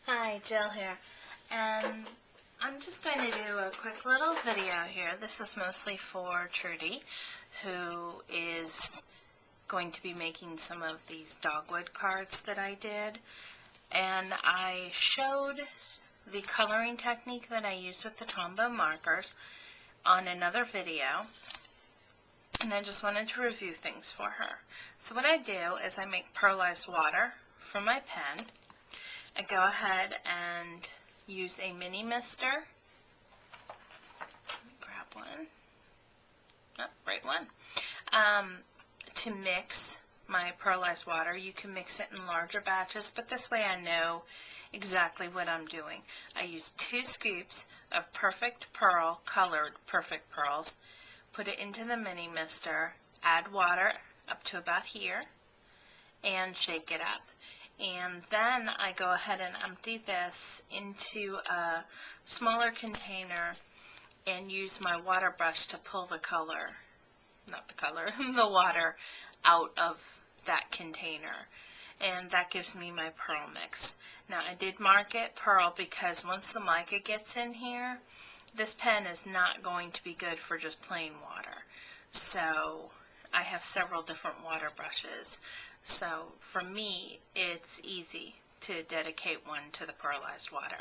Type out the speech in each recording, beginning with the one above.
Hi, Jill here, and I'm just going to do a quick little video here. This is mostly for Trudy, who is going to be making some of these Dogwood cards that I did, and I showed the coloring technique that I used with the Tombow markers on another video, and I just wanted to review things for her. So what I do is I make pearlized water from my pen. I go ahead and use a mini mister. Let me grab one. Oh, right one. To mix my pearlized water. You can mix it in larger batches, but this way I know exactly what I'm doing. I use 2 scoops of perfect pearl, colored perfect pearls, put it into the mini mister, add water up to about here, and shake it up. And then I go ahead and empty this into a smaller container and use my water brush to pull the the water out of that container. And that gives me my pearl mix. Now I did mark it pearl because once the mica gets in here, this pen is not going to be good for just plain water. So I have several different water brushes. So for me, it's easy to dedicate one to the pearlized water.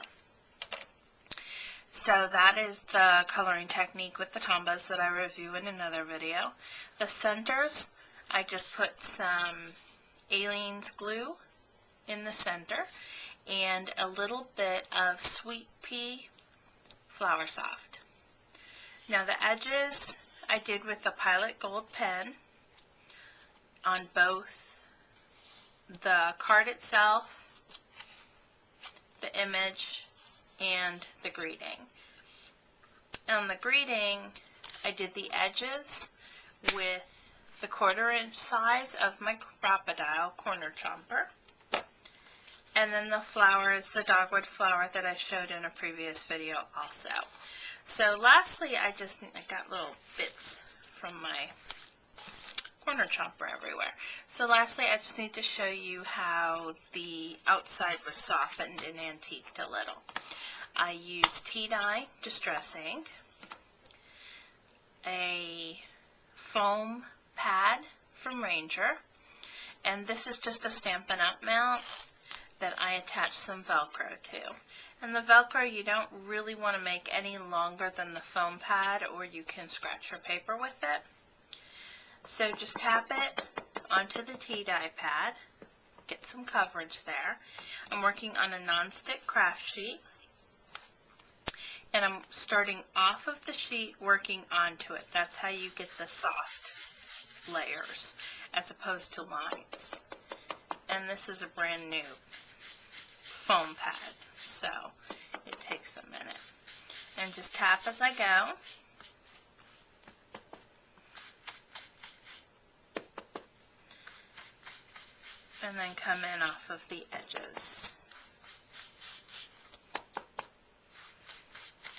So that is the coloring technique with the Tombows that I review in another video. The centers, I just put some Aleene's glue in the center and a little bit of Sweet Pea Flour Soft. Now the edges I did with the Pilot Gold pen on both the card itself, the image, and the greeting. On the greeting, I did the edges with the 1/4 inch size of my Crocodile corner chomper. And then the flower is the Dogwood flower that I showed in a previous video also. So lastly, I got little bits from my corner chomper everywhere. So lastly, I just need to show you how the outside was softened and antiqued a little. I used tea dye distress ink, a foam pad from Ranger, and this is just a Stampin' Up mount that I attached some Velcro to. And the Velcro, you don't really want to make any longer than the foam pad, or you can scratch your paper with it. So just tap it onto the tea dye pad, get some coverage there. I'm working on a non-stick craft sheet, and I'm starting off of the sheet working onto it. That's how you get the soft layers as opposed to lines. And this is a brand new foam pad, so it takes a minute. And just tap as I go. And then come in off of the edges.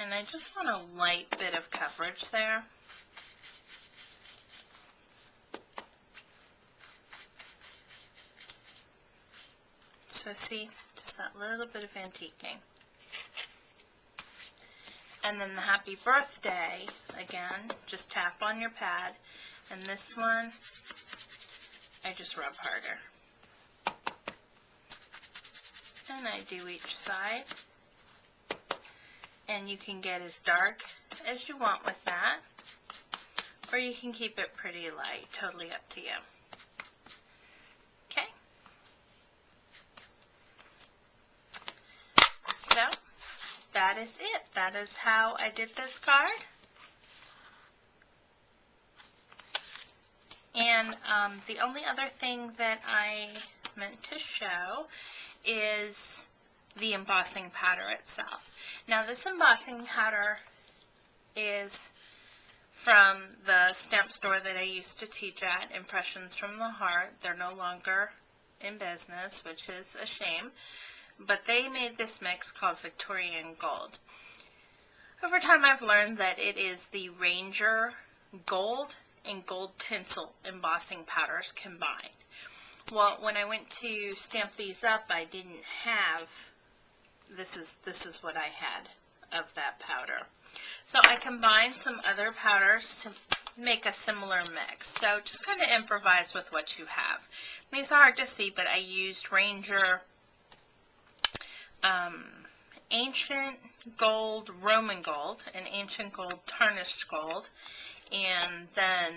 And I just want a light bit of coverage there. So see, just that little bit of antiquing. And then the happy birthday, again, just tap on your pad. And this one, I just rub harder. And I do each side, and you can get as dark as you want with that, or you can keep it pretty light, totally up to you. Okay, so that is it. That is how I did this card. And the only other thing that I meant to show is the embossing powder itself. Now this embossing powder is from the stamp store that I used to teach at, Impressions from the Heart. They're no longer in business, which is a shame, but they made this mix called Victorian Gold. Over time I've learned that it is the Ranger Gold and Gold Tinsel embossing powders combined. Well, when I went to stamp these up, I didn't have this is what I had of that powder. So I combined some other powders to make a similar mix. So just kind of improvise with what you have. These are hard to see, but I used Ranger Ancient Gold, Roman Gold, and Ancient Gold, Tarnished Gold, and then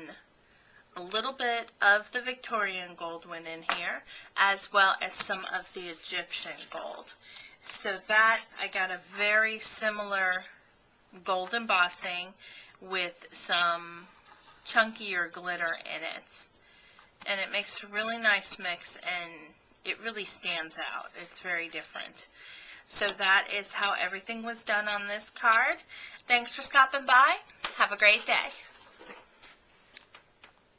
a little bit of the Victorian Gold went in here, as well as some of the Egyptian Gold. So that, I got a very similar gold embossing with some chunkier glitter in it. And it makes a really nice mix, and it really stands out. It's very different. So that is how everything was done on this card. Thanks for stopping by. Have a great day.